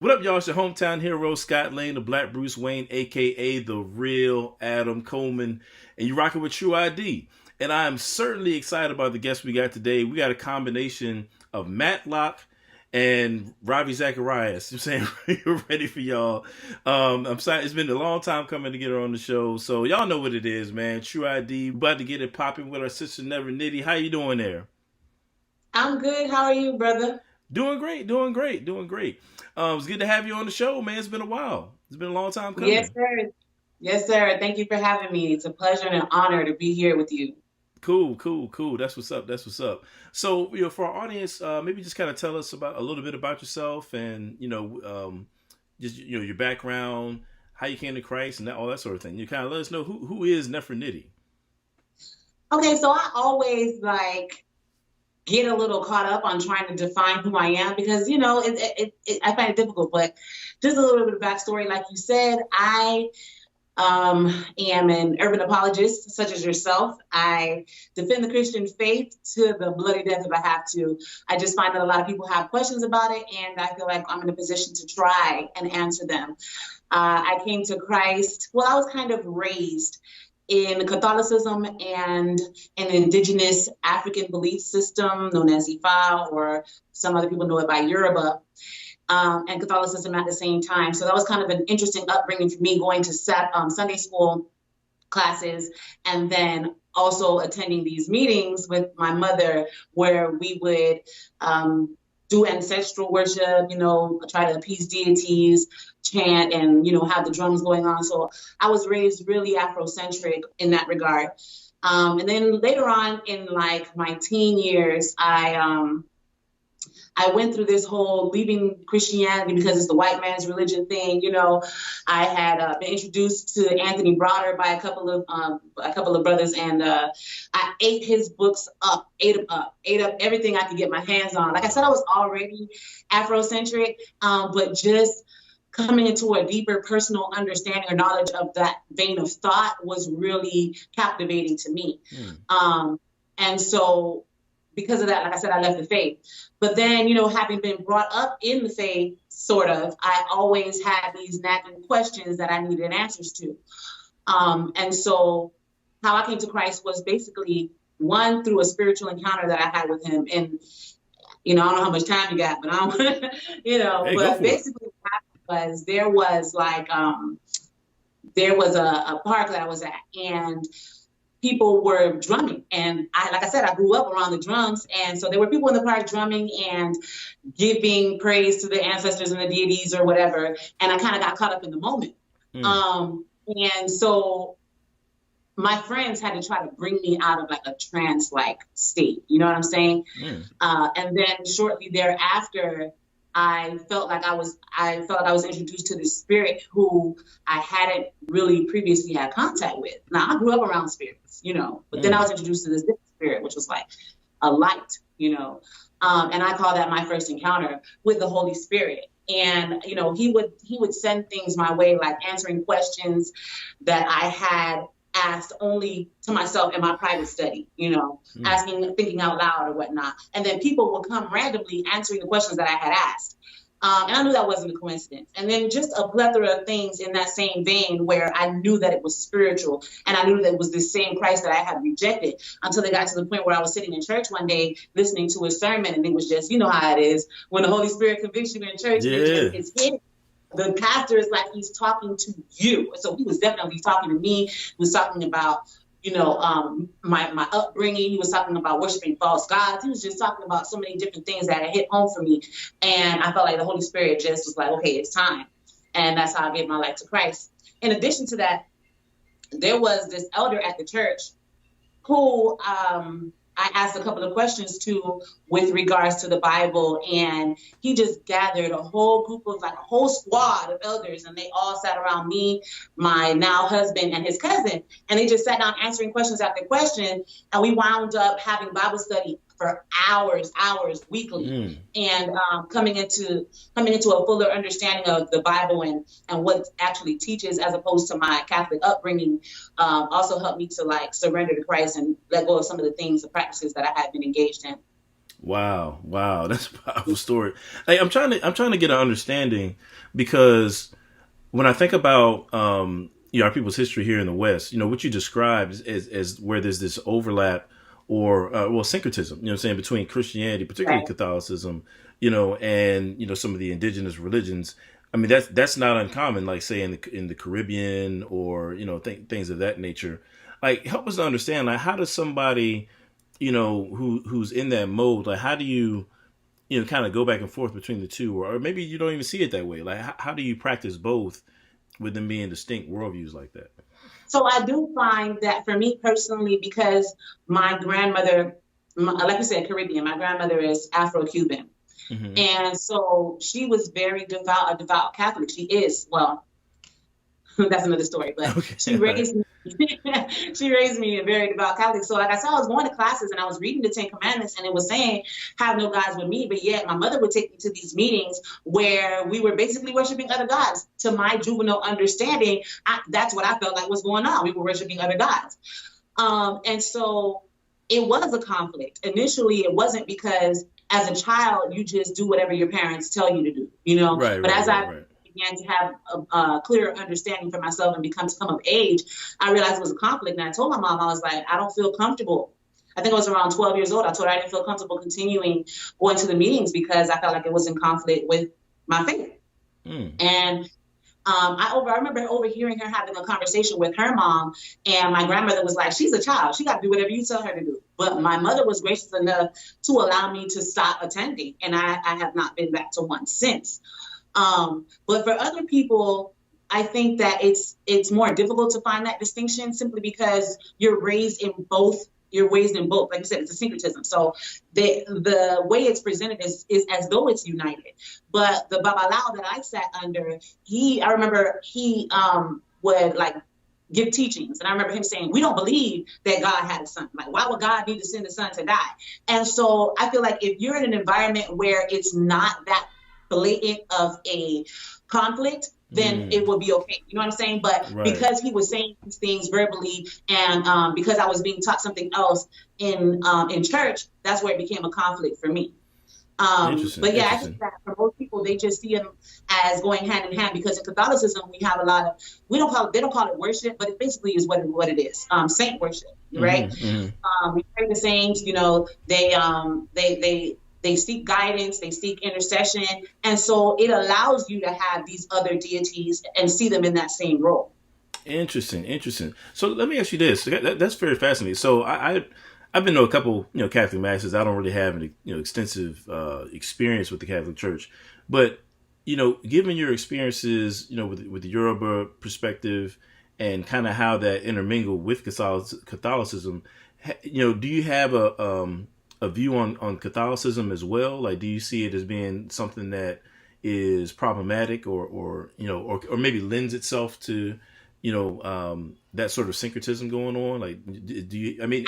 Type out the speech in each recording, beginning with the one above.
What up, y'all? It's your hometown hero, Scott Lane, the Black Bruce Wayne, a.k.a. the real Adam Coleman. And you're rocking with True ID. And I am certainly excited about the guest we got today. We got a combination of Matlock and Ravi Zacharias. I'm saying we're ready for y'all. I'm sorry, it's been a long time coming to get her on the show. So y'all know what it is, man. True ID. We're about to get it popping with our sister Never Nitty. How you doing there? I'm good. How are you, brother? Doing great. It's good to have you on the show, man. It's been a while. It's been a long time coming. Yes, sir. Yes, sir. Thank you for having me. It's a pleasure and an honor to be here with you. Cool. That's what's up. So, for our audience, maybe just kind of tell us about a little bit about yourself and, just, your background, how you came to Christ and all that sort of thing. You kind of let us know who is Nefertiti. Okay, so I always get a little caught up on trying to define who I am because, I find it difficult, but just a little bit of backstory. Like you said, I am an urban apologist, such as yourself. I defend the Christian faith to the bloody death if I have to. I just find that a lot of people have questions about it, and I feel like I'm in a position to try and answer them. I came to Christ. Well, I was kind of raised in Catholicism and an indigenous African belief system known as Ifa, or some other people know it by Yoruba, and Catholicism at the same time. So that was kind of an interesting upbringing for me, going to Sunday school classes and then also attending these meetings with my mother where we would do ancestral worship, try to appease deities, chant, and, have the drums going on. So I was raised really Afrocentric in that regard. And then later on in my teen years, I went through this whole leaving Christianity because it's the white man's religion thing. I had been introduced to Anthony Browder by a couple of brothers, and I ate his books up, ate up everything I could get my hands on. Like I said, I was already Afrocentric, but just coming into a deeper personal understanding or knowledge of that vein of thought was really captivating to me. And so because of that, like I said, I left the faith. But then, having been brought up in the faith, sort of, I always had these nagging questions that I needed answers to. And so how I came to Christ was basically, one, through a spiritual encounter that I had with him. And, I don't know how much time you got, but I don't, Hey, but basically what happened was there was a park that I was at, and people were drumming. And like I said, I grew up around the drums. And so there were people in the park drumming and giving praise to the ancestors and the deities or whatever. And I kind of got caught up in the moment. And so my friends had to try to bring me out of a trance-like state. You know what I'm saying? And then shortly thereafter, I felt like I was introduced to this spirit who I hadn't really previously had contact with. Now, I grew up around spirits, but then I was introduced to this different spirit, which was like a light, and I call that my first encounter with the Holy Spirit. And, he would send things my way, like answering questions that I had asked only to myself in my private study, thinking out loud or whatnot. And then people would come randomly answering the questions that I had asked. And I knew that wasn't a coincidence. And then just a plethora of things in that same vein where I knew that it was spiritual. And I knew that it was the same Christ that I had rejected, until they got to the point where I was sitting in church one day listening to a sermon. And it was just, how it is when the Holy Spirit convicts you in church. It's hidden. The pastor is like he's talking to you. So he was definitely talking to me. He was talking about, my upbringing. He was talking about worshiping false gods. He was just talking about so many different things that had hit home for me. And I felt like the Holy Spirit just was like, okay, it's time. And that's how I gave my life to Christ. In addition to that, there was this elder at the church who I asked a couple of questions to with regards to the Bible, and he just gathered a whole group of a whole squad of elders, and they all sat around me, my now husband, and his cousin, and they just sat down answering questions after question, and we wound up having Bible study for hours weekly, and coming into a fuller understanding of the Bible and what it actually teaches, as opposed to my Catholic upbringing, also helped me to surrender to Christ and let go of some of the things, the practices that I had been engaged in. Wow, wow, that's a powerful story. Like, I'm trying to get an understanding because when I think about our people's history here in the West, what you described as where there's this overlap or syncretism, what I'm saying, between Christianity, particularly Right. Catholicism, and some of the indigenous religions. I mean, that's not uncommon, like say in the Caribbean or things of that nature. Like, help us to understand, like, how does somebody who's in that mode, like, how do you kind of go back and forth between the two, or maybe you don't even see it that way. Like, how do you practice both with them being distinct worldviews like that? So I do find that for me personally, because my grandmother, like you said, Caribbean, my grandmother is Afro-Cuban. Mm-hmm. And so she was very devout, a devout Catholic. She is, well, that's another story, but Okay. she raised me. She raised me a very devout Catholic. So like I said, I was going to classes and I was reading the Ten Commandments and it was saying, have no gods but me. But yet my mother would take me to these meetings where we were basically worshiping other gods. To my juvenile understanding, that's what I felt like was going on. We were worshiping other gods. And so it was a conflict. Initially, it wasn't because as a child, you just do whatever your parents tell you to do, Right, But right, as right, I right. began to have a clearer understanding for myself and come of age, I realized it was a conflict. And I told my mom, I was like, I don't feel comfortable. I think I was around 12 years old. I told her I didn't feel comfortable continuing going to the meetings because I felt like it was in conflict with my faith. And I remember overhearing her having a conversation with her mom, and my grandmother was like, she's a child. She got to do whatever you tell her to do. But my mother was gracious enough to allow me to stop attending, and I have not been back to one since. But for other people, I think that it's more difficult to find that distinction simply because you're raised in both. You're raised in both. Like you said, it's a syncretism. So the way it's presented is as though it's united. But the Babalao that I sat under, I remember he would like give teachings. And I remember him saying, we don't believe that God had a son. Like, why would God need to send a son to die? And so I feel like if you're in an environment where it's not that blatant of a conflict, then it will be okay. You know what I'm saying? But Right. because he was saying these things verbally and because I was being taught something else in church, that's where it became a conflict for me. But yeah, I think that for most people, they just see them as going hand in hand because in Catholicism, we have a lot of, they don't call it worship, but it basically is what it is. Saint worship, right? Mm-hmm. We pray the saints, they seek guidance, they seek intercession. And so it allows you to have these other deities and see them in that same role. Interesting. So let me ask you this. That's very fascinating. So I've been to a couple, Catholic masses. I don't really have an, extensive experience with the Catholic Church, but given your experiences, with the Yoruba perspective and kind of how that intermingled with Catholicism, do you have a view on Catholicism as well? Like, do you see it as being something that is problematic or maybe lends itself to that sort of syncretism going on? Like, do you? I mean,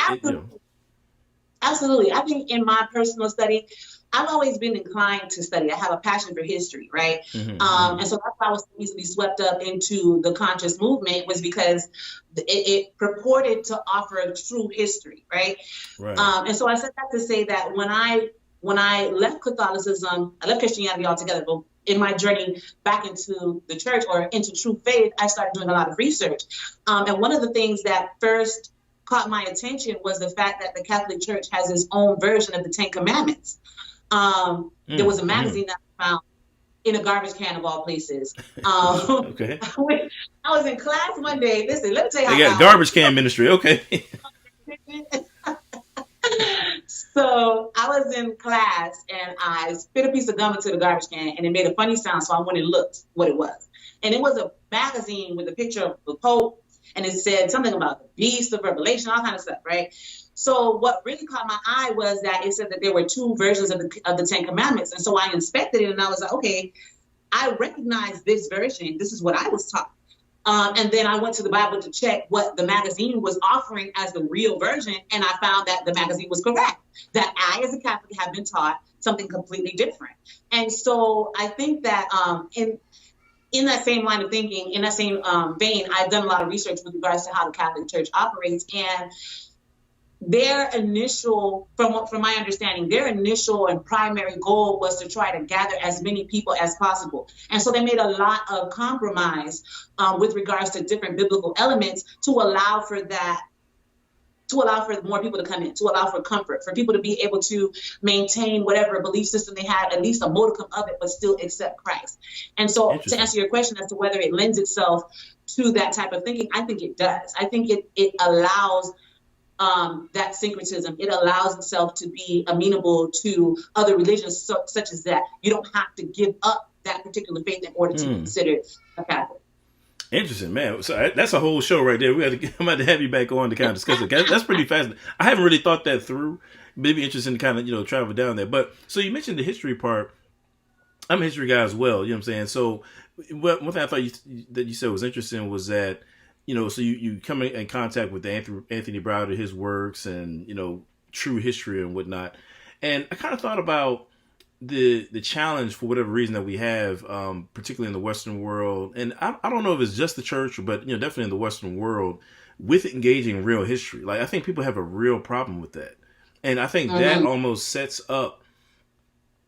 Absolutely. I think in my personal study, I've always been inclined to study. I have a passion for history, right? And so that's why I was easily swept up into the conscious movement was because it purported to offer a true history, right? And so I said that to say that when I left Catholicism, I left Christianity altogether, but in my journey back into the church or into true faith, I started doing a lot of research. And one of the things that first caught my attention was the fact that the Catholic Church has its own version of the Ten Commandments. There was a magazine that I found in a garbage can of all places. Okay. I was in class one day. Listen, let me tell you how they got garbage can ministry. Okay. So I was in class and I spit a piece of gum into the garbage can and it made a funny sound. So I went and looked what it was. And it was a magazine with a picture of the Pope. And it said something about the beast of Revelation, all kind of stuff, right? So what really caught my eye was that it said that there were two versions of the Ten Commandments. And so I inspected it and I was like, okay, I recognize this version. This is what I was taught. And then I went to the Bible to check what the magazine was offering as the real version. And I found that the magazine was correct, that I as a Catholic have been taught something completely different. And so I think that in that same line of thinking, in that same vein, I've done a lot of research with regards to how the Catholic Church operates. And their initial, from my understanding, their initial and primary goal was to try to gather as many people as possible. And so they made a lot of compromise with regards to different biblical elements to allow for that, to allow for more people to come in, to allow for comfort, for people to be able to maintain whatever belief system they had, at least a modicum of it, but still accept Christ. And so to answer your question as to whether it lends itself to that type of thinking, I think it does. I think it allows that syncretism. It allows itself to be amenable to other religions, such as that. You don't have to give up that particular faith in order to be considered a Catholic. Interesting, man. So that's a whole show right there. I'm about to have you back on to kind of discuss it. That's pretty fascinating. I haven't really thought that through. Maybe interesting to kind of, travel down there. But so you mentioned the history part. I'm a history guy as well. You know what I'm saying? So one thing I thought that you said was interesting was that, so you come in contact with Anthony Browder, his works, and, true history and whatnot. And I kind of thought about the challenge, for whatever reason, that we have, particularly in the Western world. And I don't know if it's just the church, but, definitely in the Western world, with engaging real history. Like, I think people have a real problem with that. And I think that almost sets up,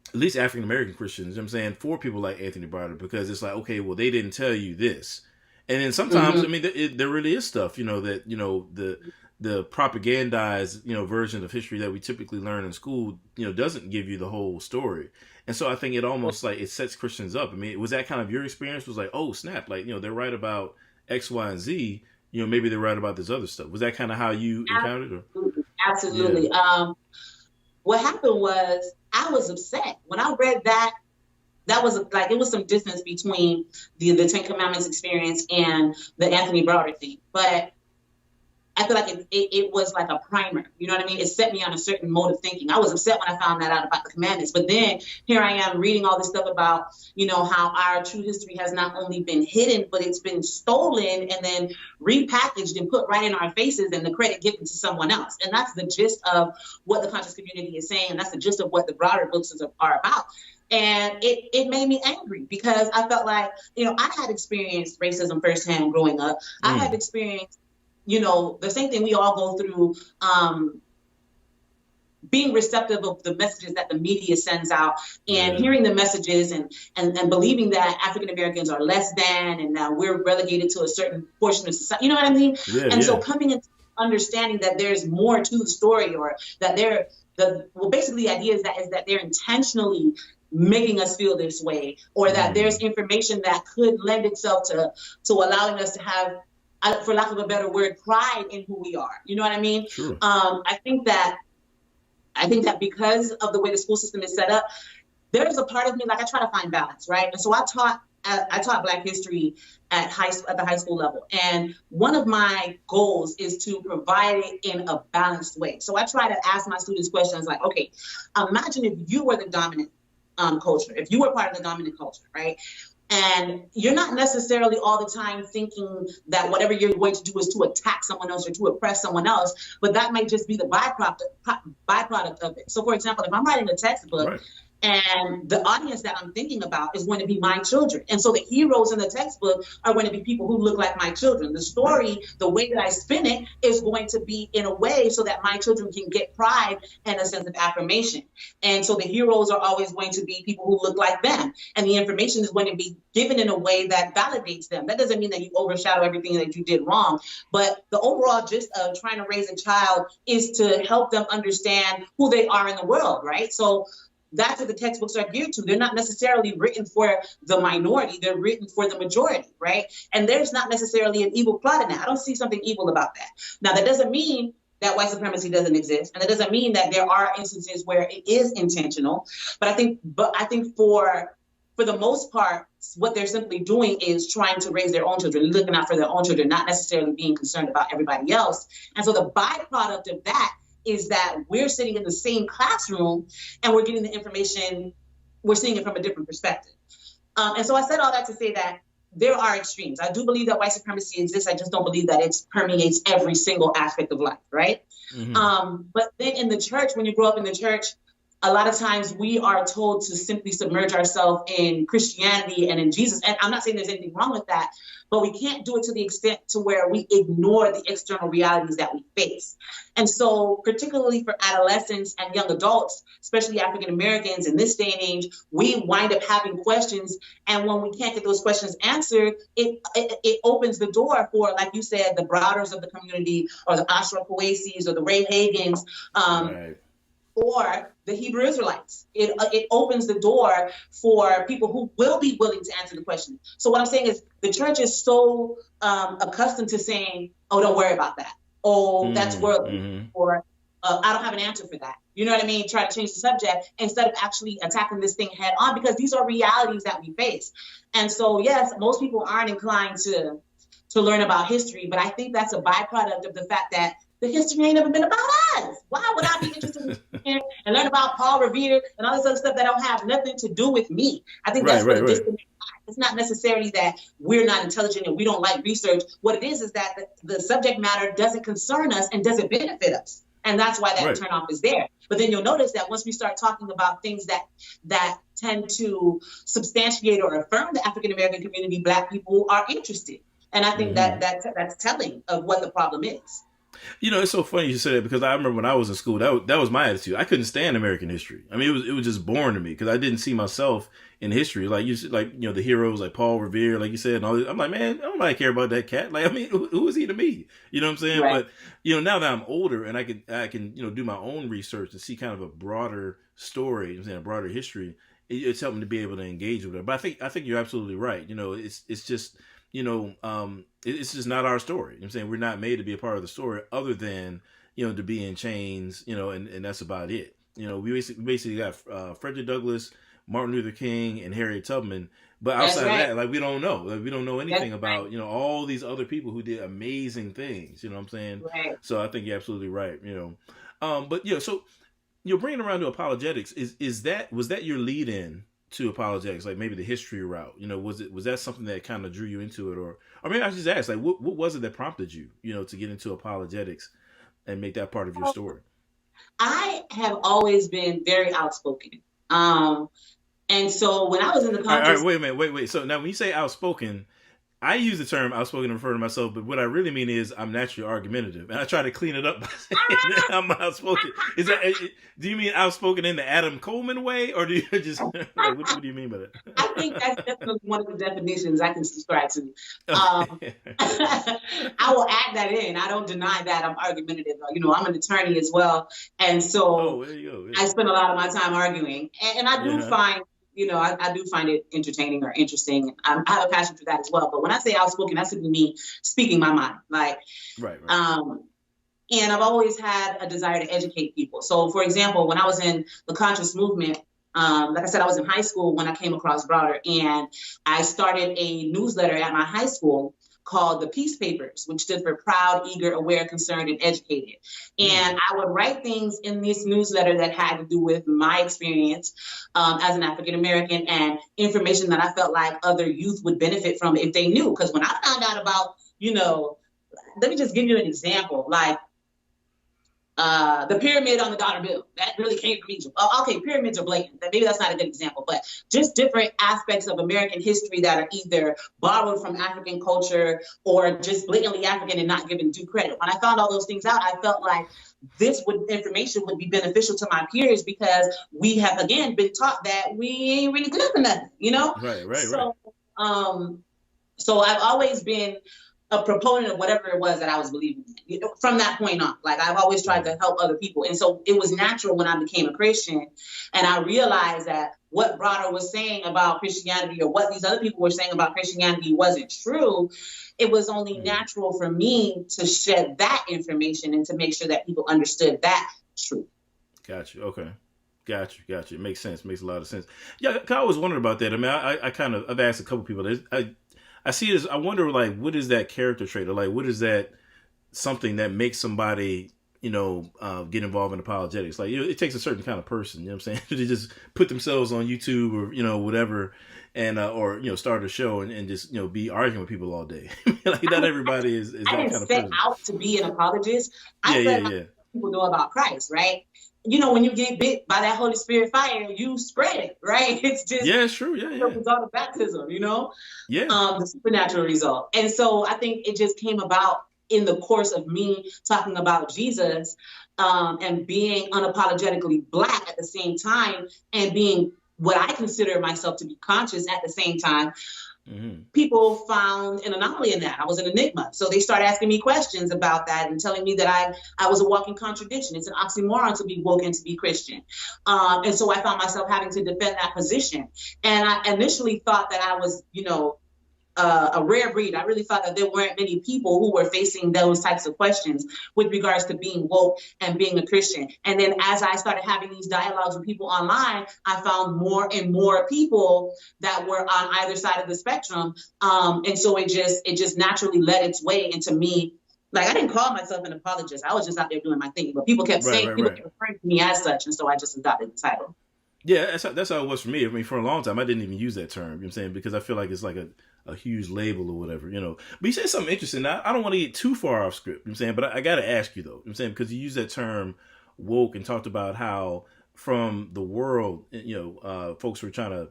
at least African-American Christians, for people like Anthony Browder, because it's like, okay, well, they didn't tell you this. And then sometimes, there really is stuff, that, the propagandized, version of history that we typically learn in school, doesn't give you the whole story. And so I think it almost like it sets Christians up. I mean, was that kind of your experience? Was like, oh, snap, like, they're right about X, Y, and Z, maybe they're right about this other stuff. Was that kind of how you encountered it? Absolutely. Yeah. What happened was I was upset when I read that. That was like, it was some distance between the Ten Commandments experience and the Anthony Browder thing. But I feel like it was like a primer. You know what I mean? It set me on a certain mode of thinking. I was upset when I found that out about the commandments. But then here I am reading all this stuff about, how our true history has not only been hidden, but it's been stolen and then repackaged and put right in our faces, and the credit given to someone else. And that's the gist of what the conscious community is saying. And that's the gist of what the Browder books are about. And it made me angry because I felt like, I had experienced racism firsthand growing up. I had experienced, the same thing we all go through, being receptive of the messages that the media sends out and hearing the messages and believing that African Americans are less than, and that we're relegated to a certain portion of society. You know what I mean? Yeah, so coming into understanding that there's more to the story, or that basically the idea is that they're intentionally making us feel this way, or that there's information that could lend itself to allowing us to have, for lack of a better word, pride in who we are. You know what I mean? Sure. I think that because of the way the school system is set up, there's a part of me, like, I try to find balance, right? And so I taught Black history at the high school level. And one of my goals is to provide it in a balanced way. So I try to ask my students questions like, okay, imagine if you were the dominant culture, if you were part of the dominant culture, right? And you're not necessarily all the time thinking that whatever you're going to do is to attack someone else or to oppress someone else, but that might just be the byproduct of it. So, for example, if I'm writing a textbook, right, and the audience that I'm thinking about is going to be my children. And so the heroes in the textbook are going to be people who look like my children. The story, the way that I spin it, is going to be in a way so that my children can get pride and a sense of affirmation. And so the heroes are always going to be people who look like them. And the information is going to be given in a way that validates them. That doesn't mean that you overshadow everything that you did wrong. But the overall gist of trying to raise a child is to help them understand who they are in the world, right? So that's what the textbooks are geared to. They're not necessarily written for the minority. They're written for the majority, right? And there's not necessarily an evil plot in that. I don't see something evil about that. Now, that doesn't mean that white supremacy doesn't exist. And that doesn't mean that there are instances where it is intentional. But I think for the most part, what they're simply doing is trying to raise their own children, looking out for their own children, not necessarily being concerned about everybody else. And so the byproduct of that is that we're sitting in the same classroom and we're getting the information, we're seeing it from a different perspective. And so I said all that to say that there are extremes. I do believe that white supremacy exists. I just don't believe that it permeates every single aspect of life, right? Mm-hmm. But then in the church, when you grow up in the church, a lot of times we are told to simply submerge ourselves in Christianity and in Jesus. And I'm not saying there's anything wrong with that, but we can't do it to the extent to where we ignore the external realities that we face. And so particularly for adolescents and young adults, especially African Americans in this day and age, we wind up having questions. And when we can't get those questions answered, it opens the door for, like you said, the Browders of the community, or the Ashra Kowesis, or the Ray Hagans, Right. or the Hebrew Israelites. It opens the door for people who will be willing to answer the question. So what I'm saying is the church is so accustomed to saying, oh, don't worry about that. Oh, that's worldly. Or I don't have an answer for that. You know what I mean? Try to change the subject instead of actually attacking this thing head on, because these are realities that we face. And so, yes, most people aren't inclined to learn about history, but I think that's a byproduct of the fact that the history ain't ever been about us. Why would I be interested in history and learn about Paul Revere and all this other stuff that don't have nothing to do with me? I think that's what this is. It's not necessarily that we're not intelligent and we don't like research. What it is that the subject matter doesn't concern us and doesn't benefit us. And that's why that turnoff is there. But then you'll notice that once we start talking about things that tend to substantiate or affirm the African American community, Black people are interested. And I think that's telling of what the problem is. You know, it's so funny you say that, because I remember when I was in school, that was my attitude. I couldn't stand American history. I mean, it was just boring to me because I didn't see myself in history. Like the heroes like Paul Revere, like you said, and all this. I'm like, man, I don't really care about that cat. Like, I mean, who is he to me? You know what I'm saying? Right. But now that I'm older and I can do my own research and see kind of a broader story, I'm saying a broader history, it's helping to be able to engage with it. But I think you're absolutely right. You know, it's just. It's just not our story. You know what I'm saying? We're not made to be a part of the story other than, to be in chains, and that's about it. We basically got Frederick Douglass, Martin Luther King, and Harriet Tubman. But outside of that, like, we don't know. Like, we don't know anything about, all these other people who did amazing things. You know what I'm saying? Right. So I think you're absolutely right. But so you're bringing around to apologetics. Was that your lead in to apologetics, like maybe the history route? Was that something that kind of drew you into it, or maybe I should just ask, like, what was it that prompted you, to get into apologetics and make that part of your story? I have always been very outspoken, and so when I was in the conference, all right, wait a minute, wait. So now, when you say outspoken, I use the term outspoken to refer to myself, but what I really mean is I'm naturally argumentative, and I try to clean it up by saying I'm outspoken. Do you mean outspoken in the Adam Coleman way, or do you just like, what do you mean by that? I think that's definitely one of the definitions I can subscribe to. I will add that in. I don't deny that I'm argumentative. I'm an attorney as well, and so there you go. Yeah. I spend a lot of my time arguing, and I do find. I do find it entertaining or interesting. I have a passion for that as well. But when I say outspoken, that simply means speaking my mind. Like, right. And I've always had a desire to educate people. So, for example, when I was in the conscious movement, like I said, I was in high school when I came across Browder, and I started a newsletter at my high school called the Peace Papers, which stood for Proud, Eager, Aware, Concerned, and Educated. And I would write things in this newsletter that had to do with my experience as an African American, and information that I felt like other youth would benefit from if they knew. Because when I found out about, let me just give you an example, like the pyramid on the dollar bill, that really came from me. Okay, pyramids are blatant. Maybe that's not a good example, but just different aspects of American history that are either borrowed from African culture or just blatantly African and not given due credit. When I found all those things out, I felt like information would be beneficial to my peers, because we have, again, been taught that we ain't really good for nothing, Right. So I've always been a proponent of whatever it was that I was believing in. From that point on, like, I've always tried to help other people. And so it was natural when I became a Christian, and I realized that what Browder was saying about Christianity, or what these other people were saying about Christianity, wasn't true. It was only natural for me to shed that information and to make sure that people understood that truth. Gotcha. Okay. Gotcha. It makes sense. Makes a lot of sense. Yeah, I always wondered about that. I mean, I've asked a couple people. I see this. I wonder, like, what is that character trait, or like, what is that something that makes somebody, get involved in apologetics? Like, it takes a certain kind of person, you know what I'm saying, to just put themselves on YouTube or, whatever, and or start a show and just be arguing with people all day. Like, not everybody is that kind of person. I didn't set out to be an apologist. I said people know about Christ, right? when you get bit by that Holy Spirit fire, you spread it, right? It's just Yeah, it's true. Yeah, the yeah. result of baptism, Yeah. the supernatural result. And so I think it just came about in the course of me talking about Jesus, and being unapologetically Black at the same time, and being what I consider myself to be conscious at the same time. People found an anomaly in that. I was an enigma. So they started asking me questions about that and telling me that I was a walking contradiction. It's an oxymoron to be woke and to be Christian. And so I found myself having to defend that position. And I initially thought that I was, a rare breed. I really thought that there weren't many people who were facing those types of questions with regards to being woke and being a Christian. And then as I started having these dialogues with people online, I found more and more people that were on either side of the spectrum. And so it just naturally led its way into me. Like, I didn't call myself an apologist. I was just out there doing my thing. But people kept saying, people kept referring to me as such. And so I just adopted the title. Yeah, that's how it was for me. I mean, for a long time, I didn't even use that term, you know what I'm saying? Because I feel like it's like a huge label or whatever, But you said something interesting. I don't want to get too far off script, you know what I'm saying? But I got to ask you, though, you know what I'm saying? Because you used that term woke and talked about how from the world, folks were trying to,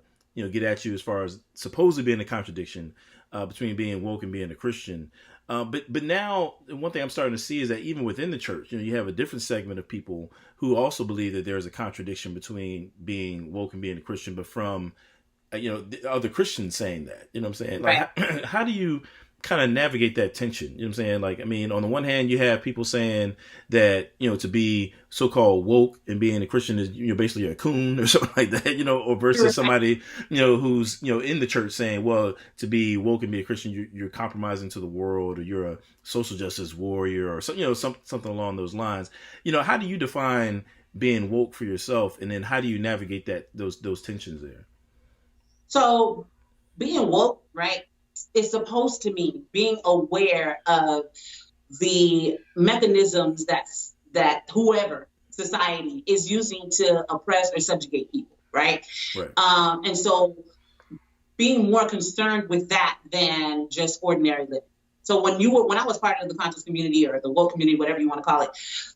get at you as far as supposedly being a contradiction between being woke and being a Christian. But now one thing I'm starting to see is that even within the church, you have a different segment of people who also believe that there's a contradiction between being woke and being a Christian, but from, other Christians saying that, you know what I'm saying? Right. Like, how do you kind of navigate that tension? You know what I'm saying? Like, I mean, on the one hand, you have people saying that, to be so-called woke and being a Christian is, basically a coon or something like that, or versus somebody, who's, in the church saying, well, to be woke and be a Christian, you're compromising to the world, or you're a social justice warrior, or something along those lines. How do you define being woke for yourself? And then how do you navigate those tensions there? So being woke, right, is supposed to mean being aware of the mechanisms that whoever society is using to oppress or subjugate people, right? And so being more concerned with that than just ordinary living. So when I was part of the conscious community or the woke community, whatever you want to call it,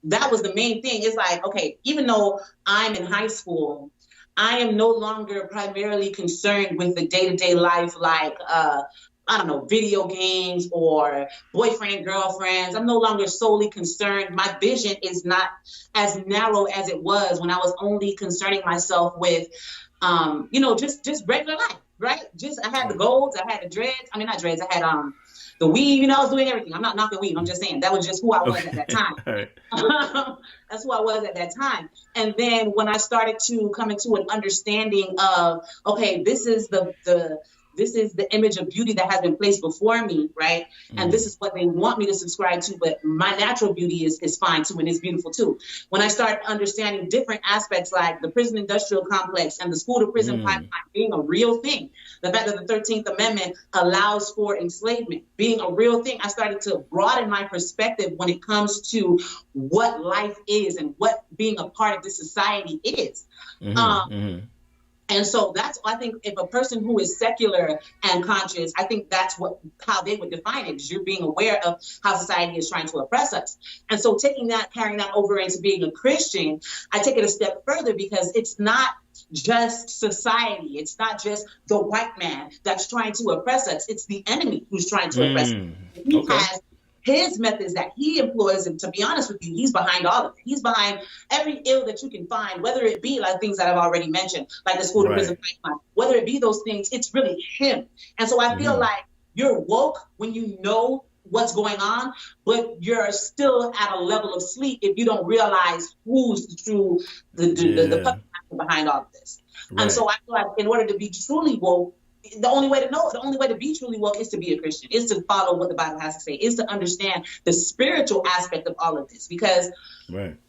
that was the main thing. It's like, okay, even though I'm in high school, I am no longer primarily concerned with the day-to-day life, like, I don't know, video games or boyfriend, girlfriends. I'm no longer solely concerned. My vision is not as narrow as it was when I was only concerning myself with, just regular life, right? I had the golds, I had the dreads. I mean, not dreads, I had the weave, I was doing everything. I'm not knocking weave. I'm just saying that was just who I was at that time. That's who I was at that time. And then when I started to come into an understanding of, okay, this is the image of beauty that has been placed before me, right? And this is what they want me to subscribe to, but my natural beauty is fine too, and it's beautiful too. When I start understanding different aspects like the prison industrial complex and the school to prison pipeline being a real thing, the fact that the 13th Amendment allows for enslavement being a real thing, I started to broaden my perspective when it comes to what life is and what being a part of this society is. And so I think if a person who is secular and conscious, I think that's how they would define it, is you're being aware of how society is trying to oppress us. And so carrying that over into being a Christian, I take it a step further because it's not just society. It's not just the white man that's trying to oppress us. It's the enemy who's trying to oppress us. He has his methods that he employs, and to be honest with you, he's behind all of it. He's behind every ill that you can find, whether it be like things that I've already mentioned, like the school to prison pipeline, whether it be those things, it's really him. And so I feel like you're woke when you know what's going on, but you're still at a level of sleep if you don't realize who's the puppet behind all of this. And so I feel like in order to be truly woke, the only way to be truly woke is to be a Christian, is to follow what the Bible has to say, is to understand the spiritual aspect of all of this. Because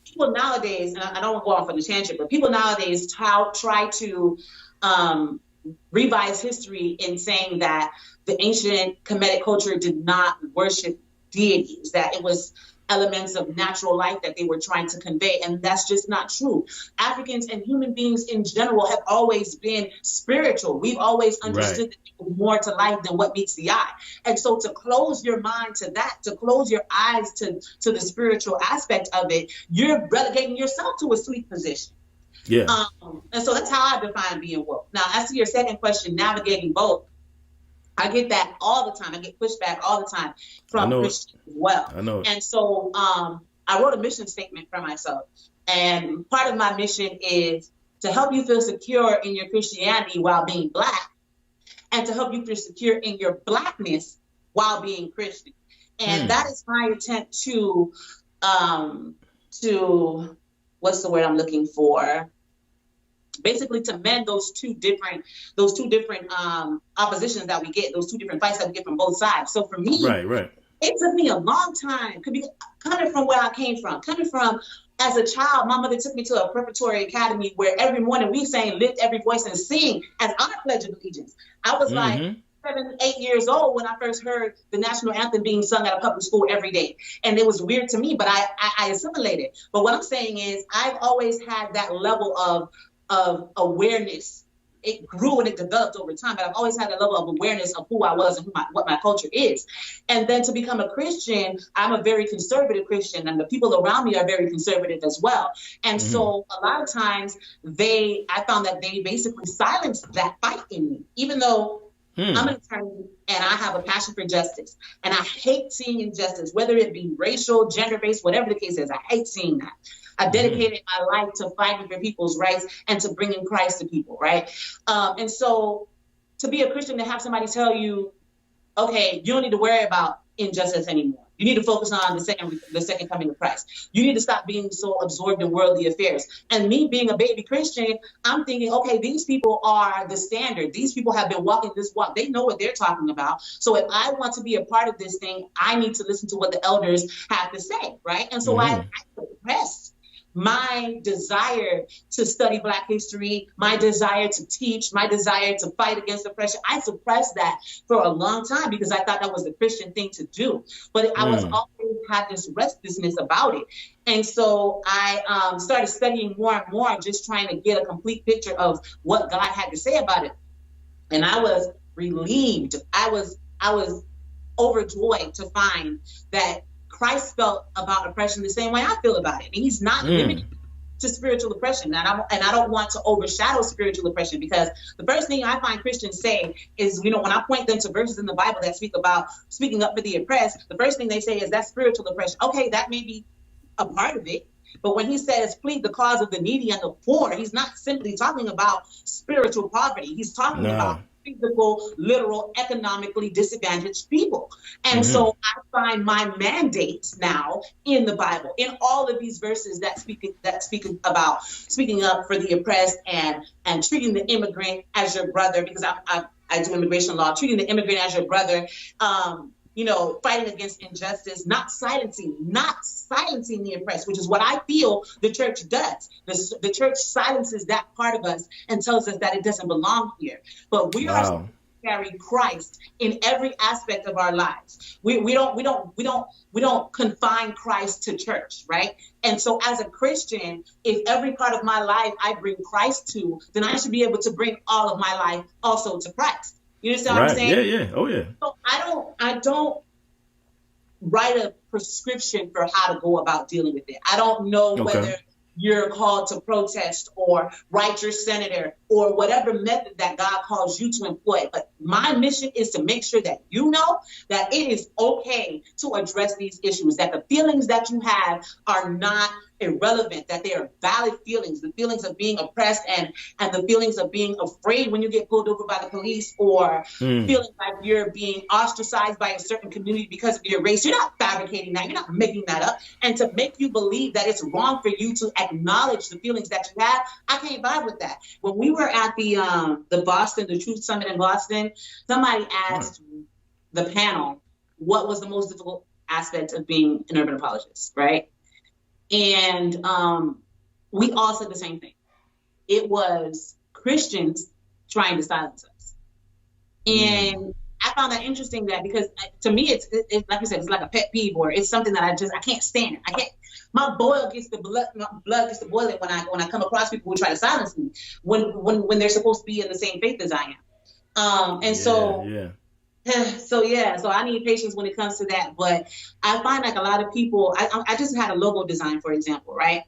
people nowadays, and I don't want to go off on a tangent, but people nowadays try to revise history in saying that the ancient Kemetic culture did not worship deities, that it was elements of natural life that they were trying to convey. And that's just not true. Africans and human beings in general have always been spiritual. We've always understood that there's more to life than what meets the eye. And so to close your mind to that, to close your eyes to the spiritual aspect of it, you're relegating yourself to a sleep position. Yeah. And so that's how I define being woke. Now, as to your second question, navigating both, I get that all the time. I get pushback all the time from Christians as well. I know. And so I wrote a mission statement for myself. And part of my mission is to help you feel secure in your Christianity while being Black, and to help you feel secure in your Blackness while being Christian. And that is my attempt to what's the word I'm looking for? Basically to mend those two different oppositions that we get, those two different fights that we get from both sides. So for me, it took me a long time, could be coming from where I came from, as a child. My mother took me to a preparatory academy where every morning we sang "Lift Every Voice and Sing" as our Pledge of Allegiance. I was like 7, 8 years old when I first heard the national anthem being sung at a public school every day. And it was weird to me, but I assimilated. But what I'm saying is I've always had that level of awareness. It grew and it developed over time, but I've always had a level of awareness of who I was and what my culture is. And then to become a Christian, I'm a very conservative Christian, and the people around me are very conservative as well. And so a lot of times I found that they basically silenced that fight in me, even though I'm an attorney and I have a passion for justice. And I hate seeing injustice, whether it be racial, gender-based, whatever the case is. I hate seeing that. I dedicated my life to fighting for people's rights and to bringing Christ to people, right? And so to be a Christian, to have somebody tell you, okay, you don't need to worry about injustice anymore. You need to focus on the second coming of Christ. You need to stop being so absorbed in worldly affairs. And me being a baby Christian, I'm thinking, okay, these people are the standard. These people have been walking this walk. They know what they're talking about. So if I want to be a part of this thing, I need to listen to what the elders have to say, right? And so I suppressed my desire to study Black history, my desire to teach, my desire to fight against oppression. I suppressed that for a long time because I thought that was the Christian thing to do. But I was always had this restlessness about it. And so I started studying more and more, just trying to get a complete picture of what God had to say about it. And I was relieved. I was overjoyed to find that Christ felt about oppression the same way I feel about it. And he's not limited to spiritual oppression. And I don't want to overshadow spiritual oppression, because the first thing I find Christians say is, when I point them to verses in the Bible that speak about speaking up for the oppressed, the first thing they say is that's spiritual oppression. Okay, that may be a part of it. But when he says plead the cause of the needy and the poor, he's not simply talking about spiritual poverty. He's talking about physical, literal, economically disadvantaged people. And so I find my mandate now in the Bible, in all of these verses that speak about speaking up for the oppressed and treating the immigrant as your brother, because I do immigration law, treating the immigrant as your brother, fighting against injustice, not silencing the oppressed, which is what I feel the church does. The church silences that part of us and tells us that it doesn't belong here. But we are supposed to carry Christ in every aspect of our lives. We don't confine Christ to church, right? And so as a Christian, if every part of my life I bring Christ to, then I should be able to bring all of my life also to Christ. You understand what I'm saying? Yeah. Oh, yeah. So I don't write a prescription for how to go about dealing with it. I don't know whether you're called to protest or write your senator or whatever method that God calls you to employ. But my mission is to make sure that you know that it is okay to address these issues, that the feelings that you have are not irrelevant, that they are valid feelings, the feelings of being oppressed and the feelings of being afraid when you get pulled over by the police, or feeling like you're being ostracized by a certain community because of your race. You're not fabricating that. You're not making that up. And to make you believe that it's wrong for you to acknowledge the feelings that you have, I can't vibe with that. When we were at the Truth Summit in Boston, somebody asked the panel what was the most difficult aspect of being an urban apologist, right? And we all said the same thing. It was Christians trying to silence us. And I I found that interesting that because to me, it's like you said, it's like a pet peeve or it's something that I can't stand. I can't. My blood gets to boiling when I come across people who try to silence me when they're supposed to be in the same faith as I am. And so. Yeah. So I need patience when it comes to that. But I find like a lot of people, I just had a logo design, for example, right?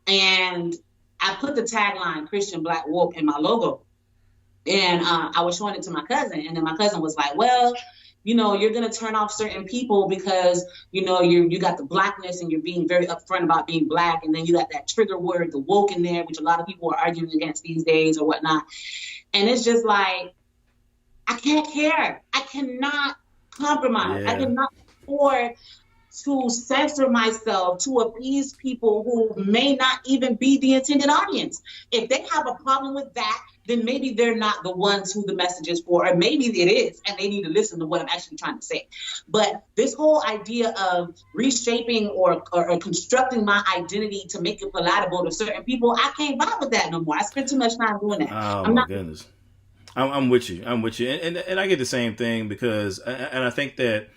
And I put the tagline Christian Black Woke in my logo. And I was showing it to my cousin. And then my cousin was like, well, you're going to turn off certain people because, you got the blackness and you're being very upfront about being Black. And then you got that trigger word, the woke in there, which a lot of people are arguing against these days or whatnot. And it's just like, I can't care. I cannot compromise. Yeah. I cannot afford to censor myself to appease people who may not even be the intended audience. If they have a problem with that, then maybe they're not the ones who the message is for, or maybe it is, and they need to listen to what I'm actually trying to say. But this whole idea of reshaping or constructing my identity to make it palatable to certain people, I can't vibe with that no more. I spend too much time doing that. Oh, my goodness. I'm with you. And I get the same thing because, and I think that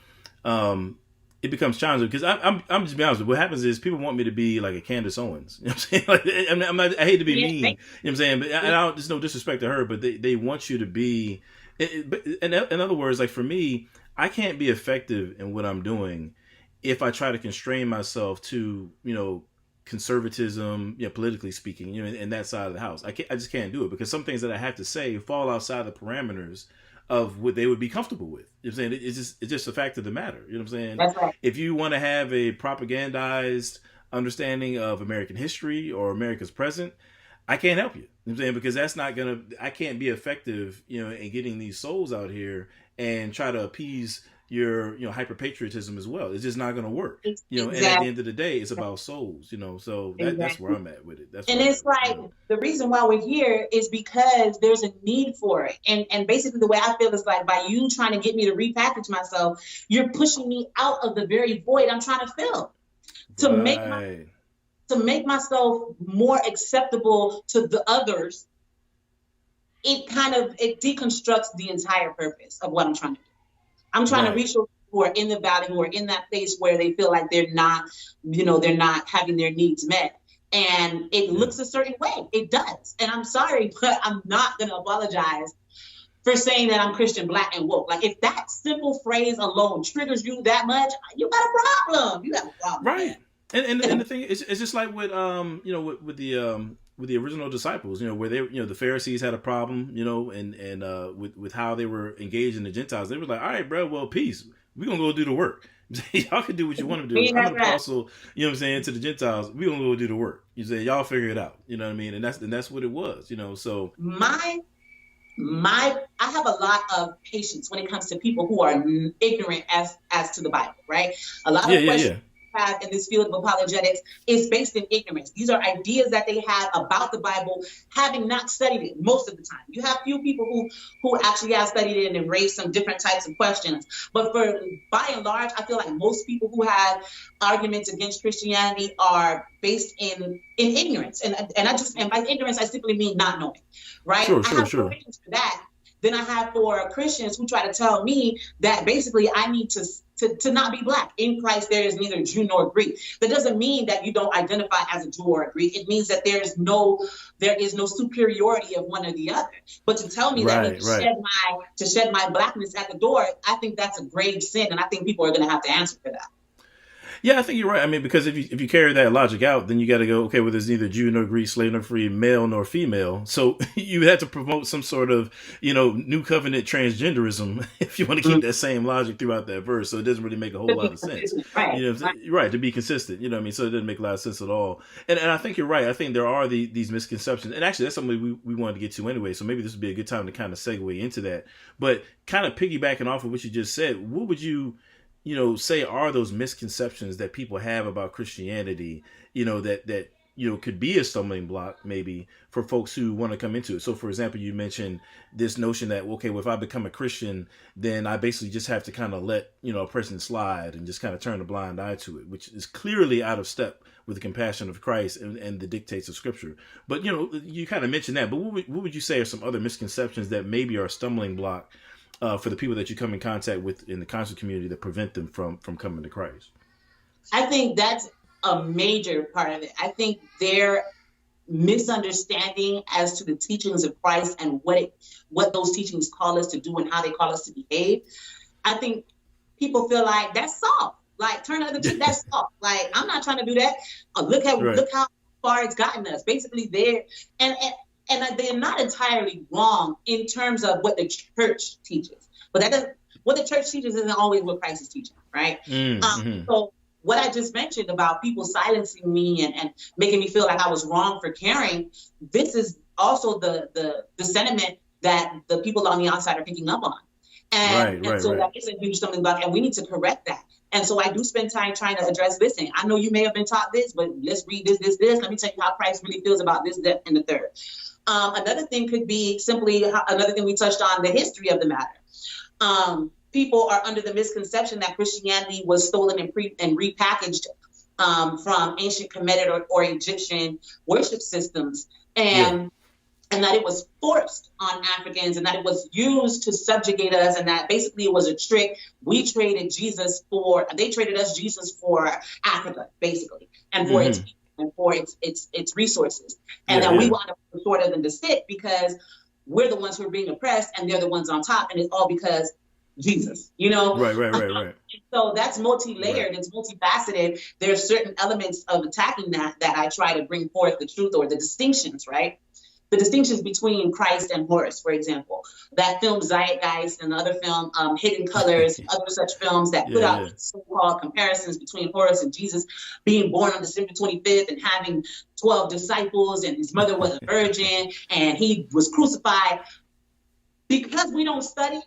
it becomes challenging because I'm just be honest with you. What happens is people want me to be like a Candace Owens. You know what I'm saying? Like, I hate to be mean. You know what I'm saying? But there's no disrespect to her, but they want you to be. But in other words, like for me, I can't be effective in what I'm doing if I try to constrain myself to conservatism, politically speaking, in that side of the house. I just can't do it because some things that I have to say fall outside the parameters of what they would be comfortable with. You know what I'm saying? It's just a fact of the matter. You know what I'm saying? That's right. If you want to have a propagandized understanding of American history or America's present, I can't help you. You know what I'm saying? Because I can't be effective, in getting these souls out here and try to appease your hyper patriotism as well. It's just not going to work. Exactly. And at the end of the day, it's about souls. So that's where I'm at with it. The reason why we're here is because there's a need for it. And basically the way I feel is like by you trying to get me to repackage myself, you're pushing me out of the very void I'm trying to fill to make myself more acceptable to the others. It deconstructs the entire purpose of what I'm trying to do. I'm trying to reach those who are in the valley, who are in that place where they feel like they're not having their needs met. And it looks a certain way. It does. And I'm sorry, but I'm not going to apologize for saying that I'm Christian, Black, and woke. Like if that simple phrase alone triggers you that much, you got a problem. You got a problem. Right. And the thing is, it's just like with with the original disciples, where they, the Pharisees had a problem, and with how they were engaged in the Gentiles. They were like, all right, bro, well, peace. We're going to go do the work. Y'all can do what you want to do. I'm an apostle, to the Gentiles. We're going to go do the work. You say, y'all figure it out. You know what I mean? And that's what it was, so. I have a lot of patience when it comes to people who are ignorant as to the Bible, right? A lot of questions have in this field of apologetics is based in ignorance. These are ideas that they have about the Bible, having not studied it most of the time. You have few people who actually have studied it and raised some different types of questions. But by and large, I feel like most people who have arguments against Christianity are based in ignorance. And by ignorance, I simply mean not knowing, right? Sure. For that. Then I have for Christians who try to tell me that basically I need to not be Black. In Christ, there is neither Jew nor Greek. That doesn't mean that you don't identify as a Jew or a Greek. It means that there is no superiority of one or the other. But to tell me that to shed my Blackness at the door, I think that's a grave sin, and I think people are going to have to answer for that. Yeah, I think you're right. I mean, because if you carry that logic out, then you got to go, okay, well, there's neither Jew nor Greek, slave nor free, male nor female. So you have to promote some sort of, new covenant transgenderism if you want to keep that same logic throughout that verse. So it doesn't really make a whole lot of sense. Right, to be consistent. You know what I mean? So it doesn't make a lot of sense at all. And I think you're right. I think there are these misconceptions. And actually, that's something we wanted to get to anyway. So maybe this would be a good time to kind of segue into that. But kind of piggybacking off of what you just said, what would you say are those misconceptions that people have about Christianity, that could be a stumbling block maybe for folks who want to come into it. So for example, you mentioned this notion that, okay, well, if I become a Christian, then I basically just have to kind of let, a person slide and just kind of turn a blind eye to it, which is clearly out of step with the compassion of Christ and the dictates of Scripture. But, you kind of mentioned that, but what would you say are some other misconceptions that maybe are a stumbling block for the people that you come in contact with in the conscious community that prevent them from coming to Christ? I think that's a major part of it. I think their misunderstanding as to the teachings of Christ and what those teachings call us to do and how they call us to behave. I think people feel like that's soft. Like, turn the other cheek, that's soft. Like, I'm not trying to do that. Look how far it's gotten us. Basically, and they're not entirely wrong in terms of what the church teaches. But what the church teaches isn't always what Christ is teaching, right? So what I just mentioned about people silencing me and making me feel like I was wrong for caring, this is also the sentiment that the people on the outside are picking up on. And so that is a huge stumbling block, and we need to correct that. And so I do spend time trying to address this thing. I know you may have been taught this, but let's read this. Let me tell you how Christ really feels about this, that, and the third. Another thing could be simply another thing we touched on, the history of the matter. People are under the misconception that Christianity was stolen and repackaged from ancient Kemetic or Egyptian worship systems, and that it was forced on Africans, and that it was used to subjugate us, and that basically it was a trick. They traded us Jesus for Africa, basically, and for its people and for its resources, and that we wound up sort of in the stick because we're the ones who are being oppressed, and they're the ones on top, and it's all because Jesus, Right. So that's multi-layered, it's multifaceted. There's certain elements of attacking that I try to bring forth the truth or the distinctions, right? The distinctions between Christ and Horus, for example. That film Zeitgeist and the other film Hidden Colors, other such films that put out so-called comparisons between Horus and Jesus being born on December 25th and having 12 disciples, and his mother was a virgin and he was crucified. Because we don't study,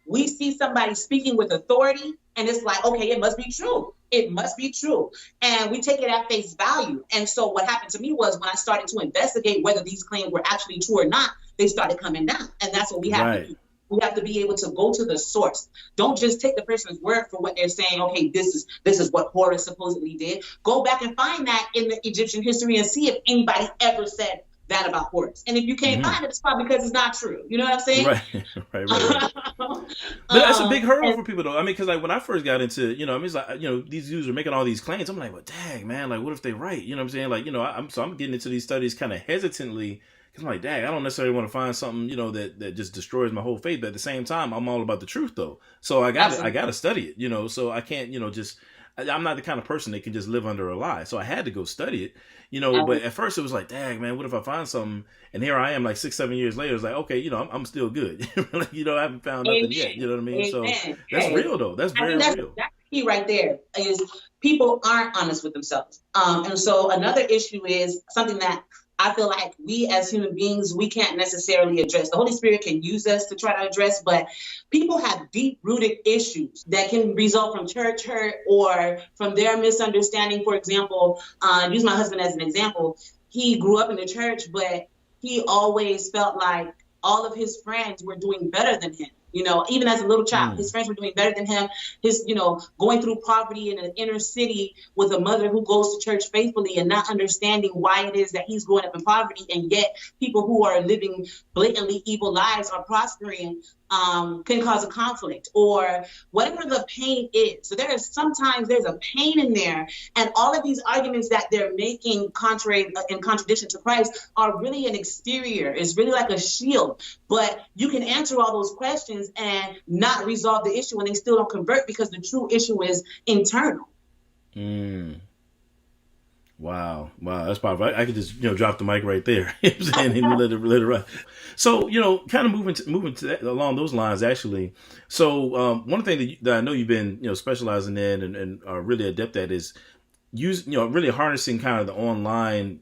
we see somebody speaking with authority, and it's like, okay, it must be true. It must be true. And we take it at face value. And so what happened to me was when I started to investigate whether these claims were actually true or not, they started coming down. And that's what we have to do. We have to be able to go to the source. Don't just take the person's word for what they're saying. Okay, this is what Horus supposedly did. Go back and find that in the Egyptian history and see if anybody ever said that about Horus. And if you can't find it, it's probably because it's not true. You know what I'm saying? Right. But that's a big hurdle for people, though. I mean, because like when I first got into, it's like, these dudes are making all these claims. I'm like, well, dang, man, like, what if they right? You know what I'm saying? Like, I'm getting into these studies kind of hesitantly because I'm like, dang, I don't necessarily want to find something, that just destroys my whole faith. But at the same time, I'm all about the truth, though. So I got to study it, so I can't, I'm not the kind of person that can just live under a lie. So I had to go study it, but at first it was like, dang, man, what if I find something? And here I am like 6-7 years later. It's like, okay, I'm still good. Like, I haven't found nothing yet. You know what I mean? So that's real, though. That's very real. That's the key right there is people aren't honest with themselves. And so another issue is something that I feel like we as human beings, we can't necessarily address. The Holy Spirit can use us to try to address, but people have deep-rooted issues that can result from church hurt or from their misunderstanding. For example, use my husband as an example. He grew up in the church, but he always felt like all of his friends were doing better than him. Even as a little child, his friends were doing better than him. His, going through poverty in an inner city with a mother who goes to church faithfully and not understanding why it is that he's growing up in poverty. And yet people who are living blatantly evil lives are prospering, can cause a conflict or whatever the pain is. So sometimes there's a pain in there. And all of these arguments that they're making in contradiction to Christ are really an exterior. It's really like a shield. But you can answer all those questions and not resolve the issue and they still don't convert because the true issue is internal. Wow, that's powerful. I could just drop the mic right there. And let it run. So kind of moving to that, along those lines, actually. So one thing that I know you've been specializing in and are really adept at is really harnessing kind of the online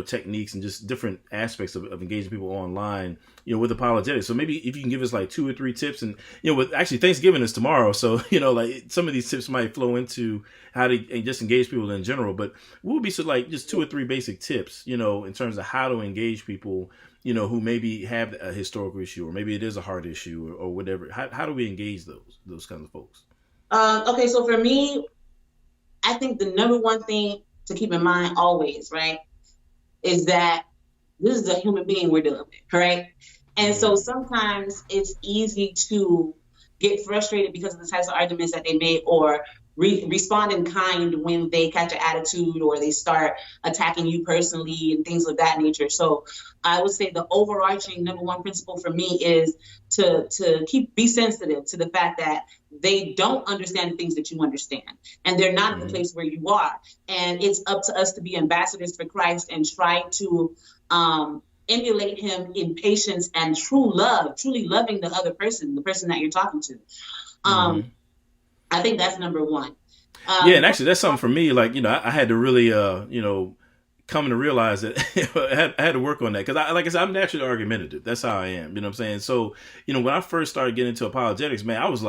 techniques and just different aspects of engaging people online with apologetics. So maybe if you can give us like 2 or 3 tips, and with actually Thanksgiving is tomorrow, so like some of these tips might flow into how to just engage people in general. But what would be like just 2 or 3 basic tips in terms of how to engage people who maybe have a historical issue or maybe it is a heart issue or whatever. How do we engage those kinds of folks? Okay, so for me, I think the number one thing to keep in mind always, right, is that this is a human being we're dealing with, right? And so sometimes it's easy to get frustrated because of the types of arguments that they make, or respond in kind when they catch an attitude or they start attacking you personally and things of that nature. So I would say the overarching number one principle for me is to be sensitive to the fact that they don't understand the things that you understand, and they're not in the place where you are. And it's up to us to be ambassadors for Christ and try to emulate him in patience and true love, truly loving the other person, the person that you're talking to. I think that's number one. Yeah, and actually that's something for me, like, I had to really, come to realize that I had to work on that. Because, like I said, I'm naturally argumentative. That's how I am. You know what I'm saying? So, when I first started getting into apologetics, man, I was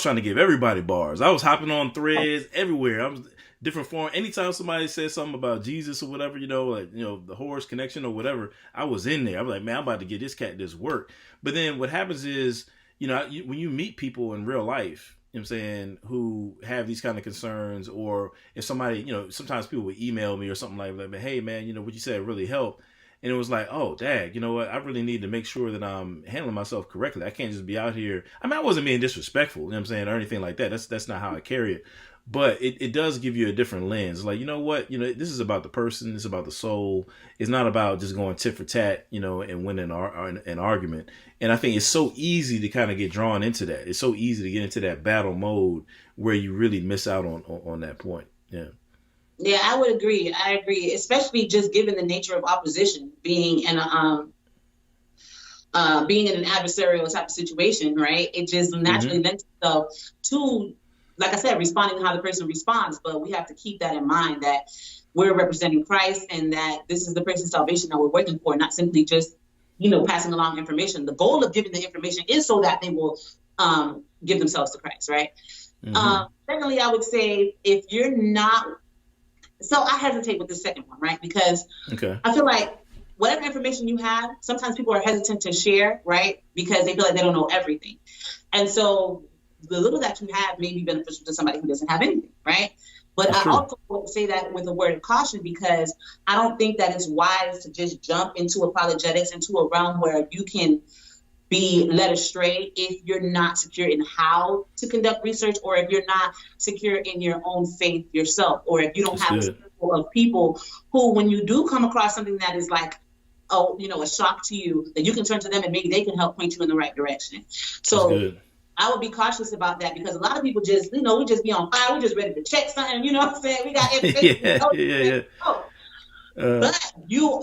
trying to give everybody bars. I was hopping on threads everywhere. I was different form. Anytime somebody said something about Jesus or whatever, the horse connection or whatever, I was in there. I was like, man, I'm about to get this cat this work. But then what happens is, when you meet people in real life, you know what I'm saying, who have these kind of concerns, or if somebody, sometimes people would email me or something like that, hey man, what you said really helped. And it was like, oh, dag, you know what? I really need to make sure that I'm handling myself correctly. I can't just be out here. I mean, I wasn't being disrespectful, you know what I'm saying, or anything like that. That's not how I carry it. But it does give you a different lens. Like, you know what? This is about the person. It's about the soul. It's not about just going tit for tat, and winning an argument. And I think it's so easy to kind of get drawn into that. It's so easy to get into that battle mode where you really miss out on that point. Yeah. Yeah, I would agree. I agree, especially just given the nature of opposition, being in an adversarial type of situation, right? It just naturally lends itself to, like I said, responding to how the person responds. But we have to keep that in mind, that we're representing Christ and that this is the person's salvation that we're working for, not simply just, passing along information. The goal of giving the information is so that they will give themselves to Christ, right? Secondly, I would say if you're not, so I hesitate with the second one, right? Because I feel like whatever information you have, sometimes people are hesitant to share, right? Because they feel like they don't know everything. And so the little that you have may be beneficial to somebody who doesn't have anything, right? But I also would say that with a word of caution, because I don't think that it's wise to just jump into apologetics, into a realm where you can be led astray if you're not secure in how to conduct research, or if you're not secure in your own faith yourself, or if you don't have a circle of people who, when you do come across something that is like, a shock to you, that you can turn to them and maybe they can help point you in the right direction. So I would be cautious about that, because a lot of people just, we just be on fire. We just ready to check something. You know what I'm saying? We got everything. But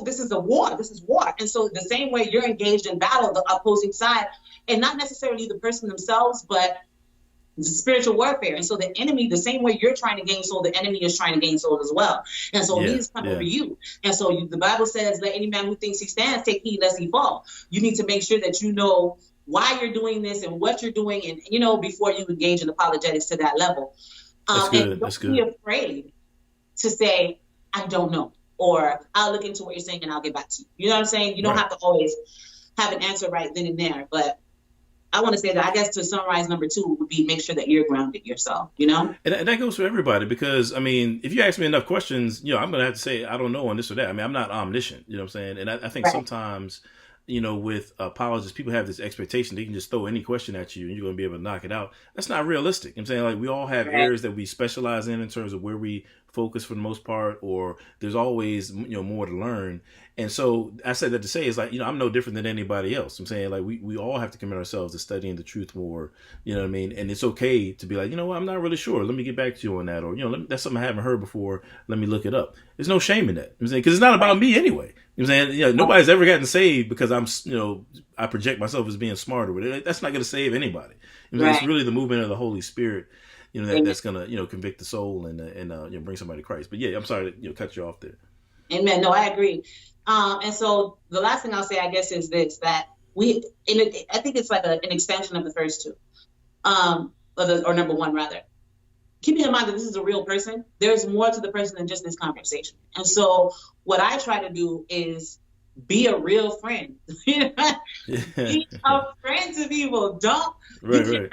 this is a war. This is war. And so the same way you're engaged in battle, the opposing side, and not necessarily the person themselves, but the spiritual warfare. And so the enemy, the same way you're trying to gain soul, the enemy is trying to gain soul as well. And so he's coming for you. And so the Bible says, let any man who thinks he stands take heed lest he fall. You need to make sure that you know why you're doing this and what you're doing, and before you engage in apologetics to that level. And don't be afraid to say, I don't know, or I'll look into what you're saying and I'll get back to you. You know what I'm saying? You don't have to always have an answer right then and there. But I want to say that, I guess, to summarize, number 2 would be make sure that you're grounded yourself, And that goes for everybody, because, I mean, if you ask me enough questions, I'm going to have to say, I don't know on this or that. I mean, I'm not omniscient, you know what I'm saying? And I think sometimes, with apologists, people have this expectation they can just throw any question at you and you're going to be able to knock it out. That's not realistic. I'm saying, like, we all have areas that we specialize in terms of where we focus for the most part, or there's always, more to learn. And so I said that to say, is like, I'm no different than anybody else. I'm saying, like, we all have to commit ourselves to studying the truth more, you know what I mean? And it's okay to be like, I'm not really sure. Let me get back to you on that. Or, that's something I haven't heard before. Let me look it up. There's no shame in that. I'm saying, because it's not about me anyway. I'm saying, nobody's ever gotten saved because I'm, I project myself as being smarter with it. That's not going to save anybody. It's really the movement of the Holy Spirit, that's going to, convict the soul and bring somebody to Christ. But yeah, I'm sorry to cut you off there. Amen. No, I agree. And so the last thing I'll say, I guess, is this, that I think it's like an extension of the first two, or number 1 rather. Keeping in mind that this is a real person, there's more to the person than just this conversation. And so what I try to do is be a real friend. Be a friend to people. You cannot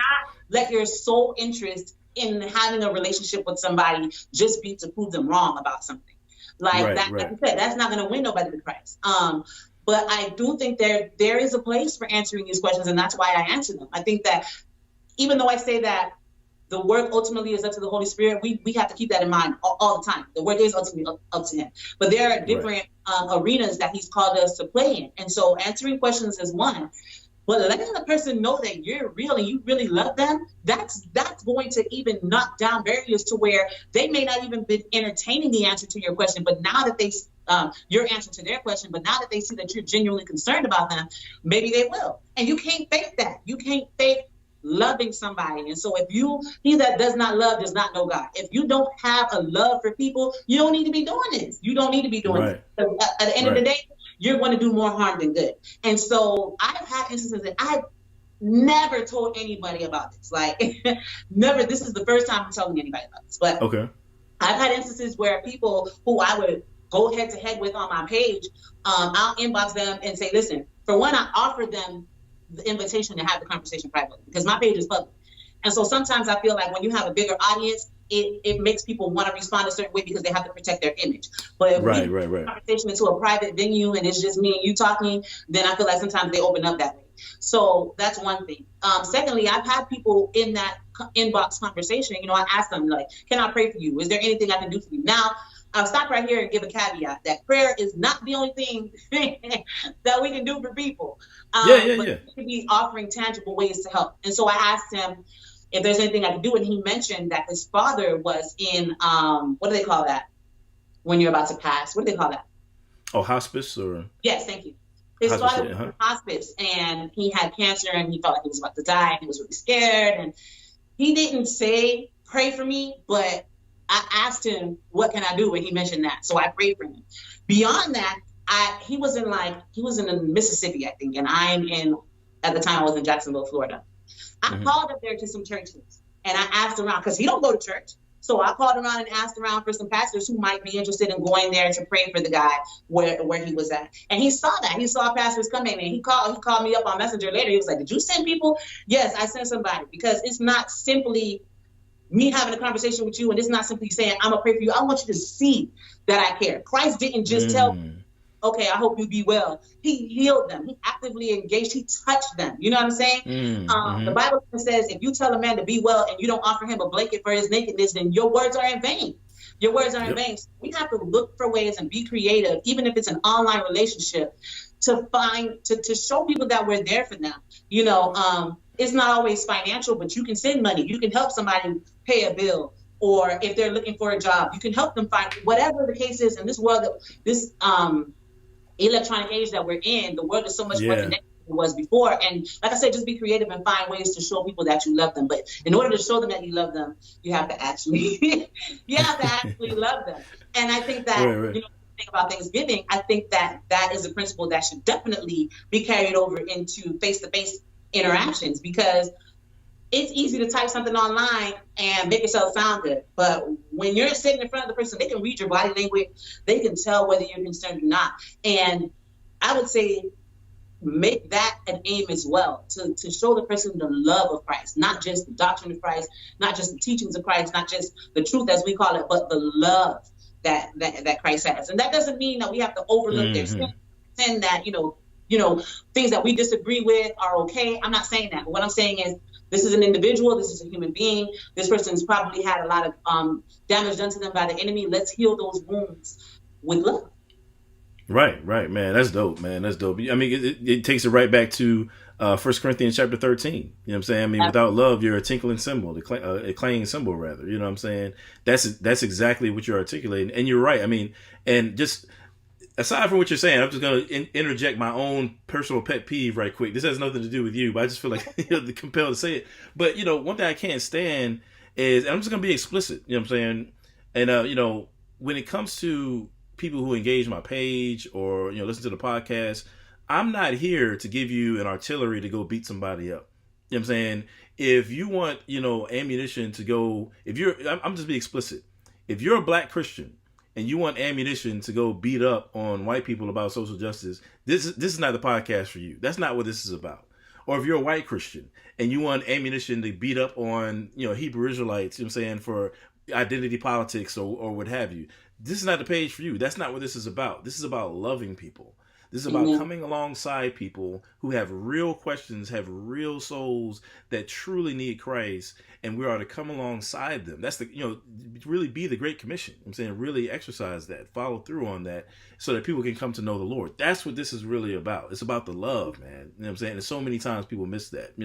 let your sole interest in having a relationship with somebody just be to prove them wrong about something. Like I said, that's not going to win nobody to Christ. But I do think there is a place for answering these questions, and that's why I answer them. I think that even though I say that the work ultimately is up to the Holy Spirit, we have to keep that in mind all the time. The work is ultimately up to him. But there are different arenas that he's called us to play in. And so answering questions is one. But letting the person know that you're real and you really love them, that's going to even knock down barriers to where they may not even been entertaining the answer to your question. But now that they your answer to their question, but now that they see that you're genuinely concerned about them, maybe they will. And you can't fake that. You can't fake loving somebody. And so he that does not love does not know God. If you don't have a love for people, you don't need to be doing this. You don't need to be doing this. At the end of the day, you're going to do more harm than good. And so I've had instances that I've never told anybody about this. Like, never. This is the first time I'm telling anybody about this. But I've had instances where people who I would go head to head with on my page, I'll inbox them and say, listen, for one, I offer them the invitation to have the conversation privately because my page is public. And so sometimes I feel like when you have a bigger audience, it makes people want to respond a certain way because they have to protect their image. But if we put the conversation into a private venue and it's just me and you talking, then I feel like sometimes they open up that way. So that's one thing. Secondly, I've had people in that inbox conversation, I ask them, like, can I pray for you? Is there anything I can do for you? Now, I'll stop right here and give a caveat that prayer is not the only thing that we can do for people. But we can be offering tangible ways to help. And so I asked him if there's anything I could do. And he mentioned that his father was in, what do they call that? When you're about to pass, what do they call that? Oh, hospice or? Yes, thank you. His father was in hospice and he had cancer and he felt like he was about to die and he was really scared. And he didn't say, pray for me, but I asked him, what can I do? And he mentioned that. So I prayed for him. Beyond that, he was in Mississippi, I think. And at the time I was in Jacksonville, Florida. I called up there to some churches and I asked around because he don't go to church. So I called around and asked around for some pastors who might be interested in going there to pray for the guy where he was at. And he saw that. He saw pastors coming and he called me up on Messenger later. He was like, did you send people? Yes, I sent somebody, because it's not simply me having a conversation with you, and it's not simply saying, I'm going to pray for you. I want you to see that I care. Christ didn't just tell me, okay, I hope you be well. He healed them. He actively engaged. He touched them. You know what I'm saying? The Bible says, if you tell a man to be well and you don't offer him a blanket for his nakedness, then your words are in vain. Your words are in vain. So we have to look for ways and be creative, even if it's an online relationship, to show people that we're there for them. It's not always financial, but you can send money. You can help somebody pay a bill, or if they're looking for a job, you can help them find whatever the case is in this world. This electronic age that we're in, the world is so much more connected than it was before. And like I said, just be creative and find ways to show people that you love them. But in order to show them that you love them, you have to actually love them. And I think that think about Thanksgiving, I think that is a principle that should definitely be carried over into face-to-face interactions, because it's easy to type something online and make yourself sound good. But when you're sitting in front of the person, they can read your body language. They can tell whether you're concerned or not. And I would say make that an aim as well, to show the person the love of Christ, not just the doctrine of Christ, not just the teachings of Christ, not just the truth as we call it, but the love that Christ has. And that doesn't mean that we have to overlook their sin, that, things that we disagree with are okay. I'm not saying that. But what I'm saying is, this is an individual. This is a human being. This person's probably had a lot of damage done to them by the enemy. Let's heal those wounds with love. Right, man. That's dope, man. That's dope. I mean, it takes it right back to 1 Corinthians chapter 13. You know what I'm saying? I mean, without love, you're a tinkling cymbal, a clanging cymbal, rather. You know what I'm saying? That's exactly what you're articulating. And you're right. I mean, and just aside from what you're saying, I'm just going to interject my own personal pet peeve right quick. This has nothing to do with you, but I just feel like compelled to say it. But, one thing I can't stand is, and I'm just going to be explicit, you know what I'm saying? And, when it comes to people who engage my page or, listen to the podcast, I'm not here to give you an artillery to go beat somebody up. You know what I'm saying? If you want, ammunition to go, I'm just being explicit. If you're a black Christian and you want ammunition to go beat up on white people about social justice, this is not the podcast for you. That's not what this is about. Or if you're a white Christian and you want ammunition to beat up on, Hebrew Israelites, you know what I'm saying, for identity politics or what have you, this is not the page for you. That's not what this is about. This is about loving people. This is about coming alongside people who have real questions, have real souls that truly need Christ, and we are to come alongside them. That's really be the Great Commission. I'm saying really exercise that, follow through on that, so that people can come to know the Lord. That's what this is really about. It's about the love, man. You know what I'm saying? And so many times people miss that,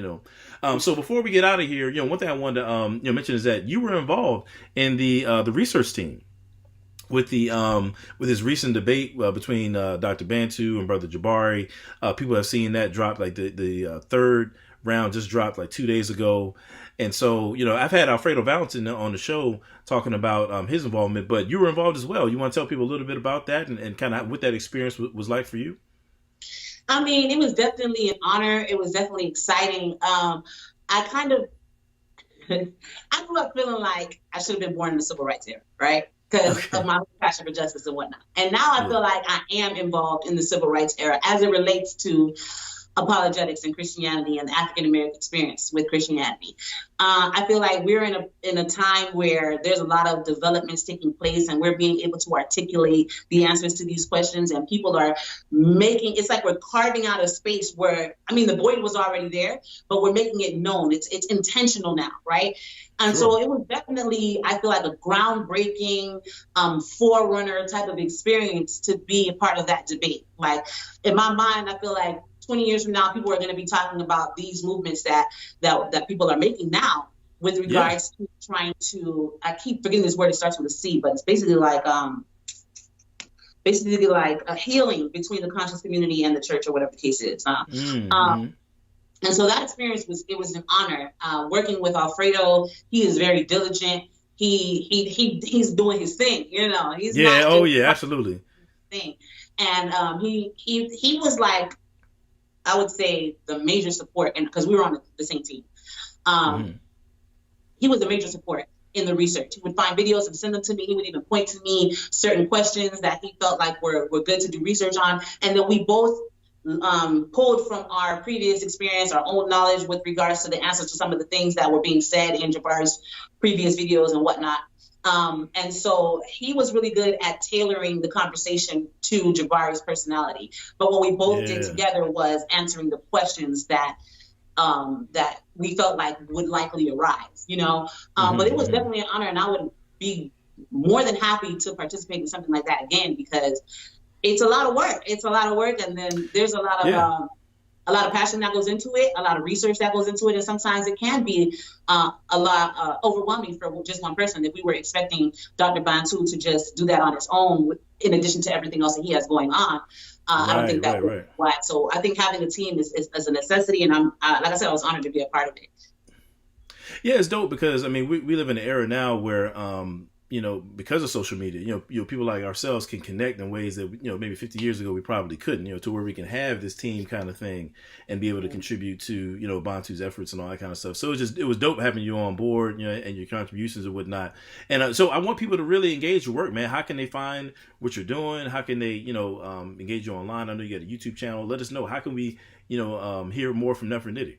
So before we get out of here, one thing I wanted to mention is that you were involved in the research team with his recent debate between Dr. Banton and Brother Jabari. People have seen that drop, like the third round just dropped like 2 days ago. And so, I've had Alfredo Valentin on the show talking about his involvement, but you were involved as well. You want to tell people a little bit about that and kind of what that experience was like for you? I mean, it was definitely an honor. It was definitely exciting. I grew up feeling like I should have been born in the civil rights era, right? Because of my passion for justice and whatnot. And now I feel like I am involved in the civil rights era as it relates to apologetics and Christianity and the African American experience with Christianity. I feel like we're in a time where there's a lot of developments taking place, and we're being able to articulate the answers to these questions, and people are it's like we're carving out a space where, the void was already there, but we're making it known. It's intentional now, right? And so it was definitely, I feel like, a groundbreaking forerunner type of experience to be a part of that debate. Like, in my mind, I feel like 20 years from now, people are going to be talking about these movements that people are making now with regards to trying to, I keep forgetting this word, it starts with a C, but it's basically like a healing between the conscious community and the church, or whatever the case is. And so that experience was an honor. Working with Alfredo, he is very diligent. He's doing his thing, He's absolutely. Thing. And he was like, I would say, the major support, and because we were on the same team, he was a major support in the research. He would find videos and send them to me. He would even point to me certain questions that he felt like were good to do research on, and then we both pulled from our previous experience, our own knowledge with regards to the answers to some of the things that were being said in Jabari's previous videos and whatnot. And so he was really good at tailoring the conversation to Jabari's personality. But what we both did together was answering the questions that we felt like would likely arise, But it was definitely an honor, and I would be more than happy to participate in something like that again, because it's a lot of work. It's a lot of work, and then there's a lot of passion that goes into it, a lot of research that goes into it, and sometimes it can be a lot overwhelming for just one person. If we were expecting Dr. Banton to just do that on his own, in addition to everything else that he has going on, I don't think that would be right. So I think having a team is a necessity, and I'm like I said, I was honored to be a part of it. Yeah, it's dope because we live in an era now where because of social media, people like ourselves can connect in ways that, maybe 50 years ago we probably couldn't, to where we can have this team kind of thing and be able to contribute to, Bantu's efforts and all that kind of stuff. So it was dope having you on board, and your contributions and whatnot. And so I want people to really engage your work, man. How can they find what you're doing? How can they, engage you online? I know you got a YouTube channel. Let us know. How can we, hear more from Nefertiti?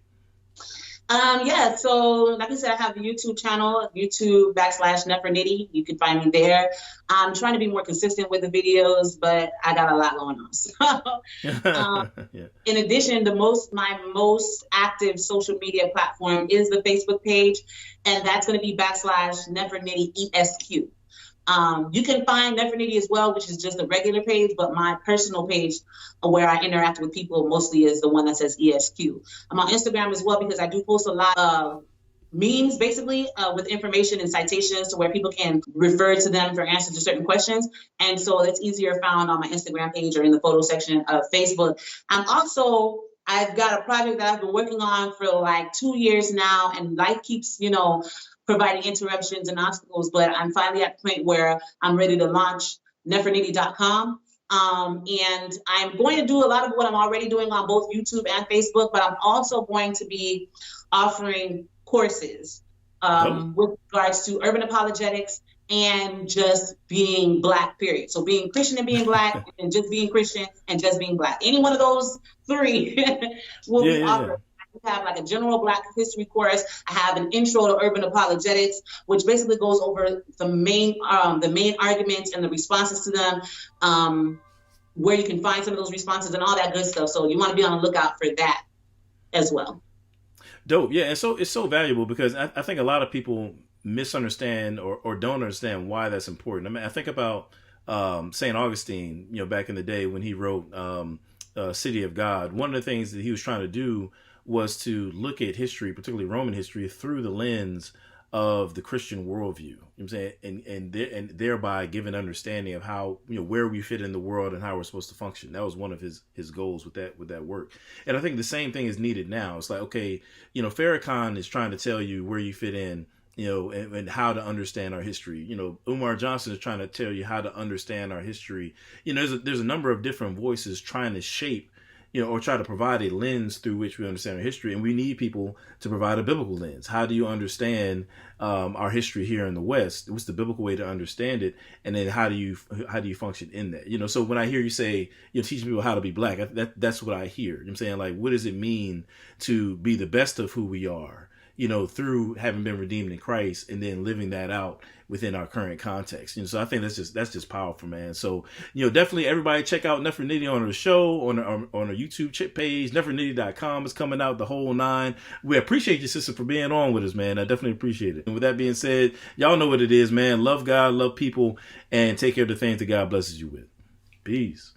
So like I said, I have a YouTube channel, YouTube.com/Nefertiti. You can find me there. I'm trying to be more consistent with the videos, but I got a lot going on. So, in addition, my most active social media platform is the Facebook page, and that's going to be /Nefertiti ESQ. You can find Nefertiti as well, which is just a regular page, but my personal page where I interact with people mostly is the one that says ESQ. I'm on Instagram as well because I do post a lot of memes, basically, with information and citations to where people can refer to them for answers to certain questions. And so it's easier found on my Instagram page or in the photo section of Facebook. I've got a project that I've been working on for like 2 years now, and life keeps, providing interruptions and obstacles, but I'm finally at the point where I'm ready to launch Nefertiti.com. And I'm going to do a lot of what I'm already doing on both YouTube and Facebook, but I'm also going to be offering courses with regards to urban apologetics and just being Black, period. So being Christian and being Black, and just being Christian and just being Black. Any one of those three will be offered. I have like a general Black history course. I have an intro to urban apologetics, which basically goes over the main arguments and the responses to them. where you can find some of those responses and all that good stuff. So you want to be on the lookout for that as well. Dope. Yeah. And so it's so valuable because I think a lot of people misunderstand or don't understand why that's important. I mean, I think about St. Augustine, back in the day when he wrote City of God. One of the things that he was trying to do was to look at history, particularly Roman history, through the lens of the Christian worldview. You know what I'm saying, and thereby give an understanding of how, where we fit in the world and how we're supposed to function. That was one of his goals with that work. And I think the same thing is needed now. It's like, okay, Farrakhan is trying to tell you where you fit in, and how to understand our history. Umar Johnson is trying to tell you how to understand our history. There's a number of different voices trying to shape, or try to provide a lens through which we understand our history. And we need people to provide a biblical lens. How do you understand our history here in the West? What's the biblical way to understand it? And then how do you function in that? So when I hear you say, teaching people how to be black, that's what I hear. I'm saying, like, what does it mean to be the best of who we are? Through having been redeemed in Christ and then living that out within our current context. So I think that's just powerful, man. So, definitely everybody check out Nephronity on the show, on our YouTube page. Nephronity.com is coming out, the whole 9. We appreciate you, sister, for being on with us, man. I definitely appreciate it. And with that being said, y'all know what it is, man. Love God, love people, and take care of the things that God blesses you with. Peace.